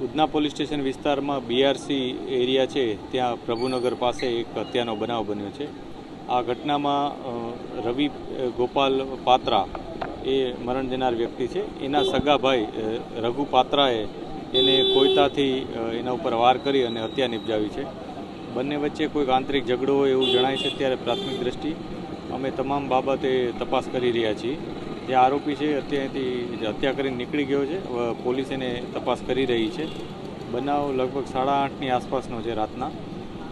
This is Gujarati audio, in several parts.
ઉધના પોલીસ સ્ટેશન વિસ્તારમાં બીઆરસી એરિયા છે, ત્યાં પ્રભુનગર પાસે એક હત્યાનો બનાવ બન્યો છે. આ ઘટનામાં રવિ ગોપાલ પાત્રા એ મરણ જનાર વ્યક્તિ છે. એના સગા ભાઈ રઘુ પાત્રાએ એને કોયતાથી એના ઉપર વાર કરી અને હત્યા નિપજાવી છે. બંને વચ્ચે કોઈક આંતરિક ઝઘડો હોય એવું જણાય છે. ત્યારે પ્રાથમિક દ્રષ્ટિ અમે તમામ બાબતે તપાસ કરી રહ્યા છીએ. જે આરોપી છે અત્યારેથી હત્યા કરીને નીકળી ગયો છે. પોલીસ એને તપાસ કરી રહી છે. બનાવ લગભગ 8:30ની આસપાસનો છે રાતના,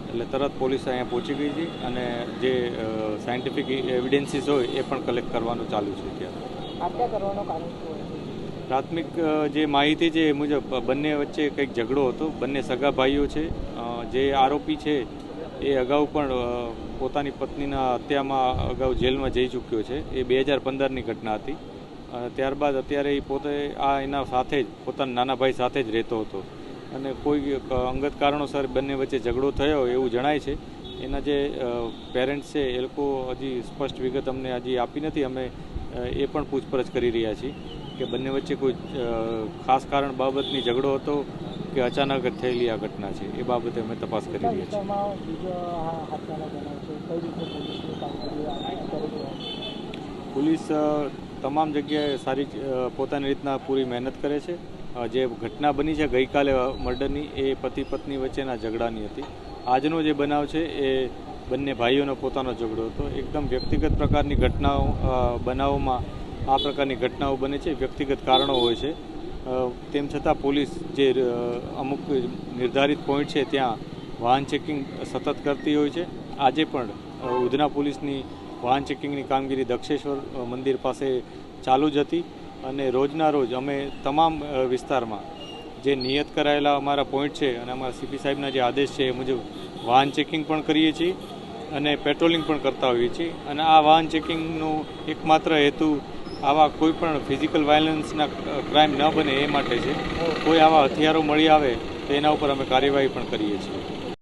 એટલે તરત પોલીસ અહીંયા પહોંચી ગઈ છે અને જે સાયન્ટિફિક એવિડન્સીસ હોય એ પણ કલેક્ટ કરવાનું ચાલુ છે. ત્યાં હત્યા કરવાનો કારણ શું? પ્રાથમિક જે માહિતી છે એ મુજબ બંને વચ્ચે કંઈક ઝઘડો હતો. બંને સગા ભાઈઓ છે. જે આરોપી છે એ અગાઉ પણ પોતાની પત્નીના હત્યામાં અગાઉ જેલમાં જઈ ચૂક્યો છે. એ 2015ની ઘટના હતી. ત્યારબાદ અત્યારે એ પોતે એના સાથે જ પોતાના નાના ભાઈ સાથે જ રહેતો હતો અને કોઈ અંગત કારણોસર બંને વચ્ચે ઝઘડો થયો એવું જણાય છે. એના જે પેરેન્ટ્સ છે એ લોકો હજી સ્પષ્ટ વિગત અમને હજી આપી નથી. અમે એ પણ પૂછપરછ કરી રહ્યા છીએ કે બંને વચ્ચે કોઈ ખાસ કારણ બાબતની ઝઘડો હતો કે અચાનક જ થયેલી આ ઘટના છે, એ બાબતે અમે તપાસ કરી રહ્યા છીએ. પોલીસ તમામ જગ્યાએ સારી પોતાની રીતના પૂરી મહેનત કરે છે. જે ઘટના બની છે ગઈકાલે મર્ડરની, એ પતિ પત્ની વચ્ચેના ઝઘડાની હતી. આજનો જે બનાવ છે એ બંને ભાઈઓનો પોતાનો ઝઘડો હતો. એકદમ વ્યક્તિગત પ્રકારની ઘટનાઓ બનાવોમાં આ પ્રકારની ઘટનાઓ બને છે. વ્યક્તિગત કારણો હોય છે. તેમ છતાં પોલીસ જે અમુક નિર્ધારિત પોઈન્ટ છે ત્યાં વાહન ચેકિંગ સતત કરતી હોય છે. આજે પણ ઉધના પોલીસની વાહન ચેકિંગની કામગીરી દક્ષેશ્વર મંદિર પાસે ચાલુ જ હતી અને રોજના રોજ અમે તમામ વિસ્તારમાં જે નિયત કરાયેલા અમારા પોઈન્ટ છે અને અમારા સીપી સાહેબના જે આદેશ છે એ મુજબ વાહન ચેકિંગ પણ કરીએ છીએ અને પેટ્રોલિંગ પણ કરતા હોઈએ છીએ. અને આ વાહન ચેકિંગનો એકમાત્ર હેતુ આવા કોઈ પણ ફિઝિકલ વાયલન્સના ક્રાઇમ ન બને એ માટે છે. કોઈ આવા હથિયારો મળી આવે તો એના ઉપર અમે કાર્યવાહી પણ કરીએ છીએ.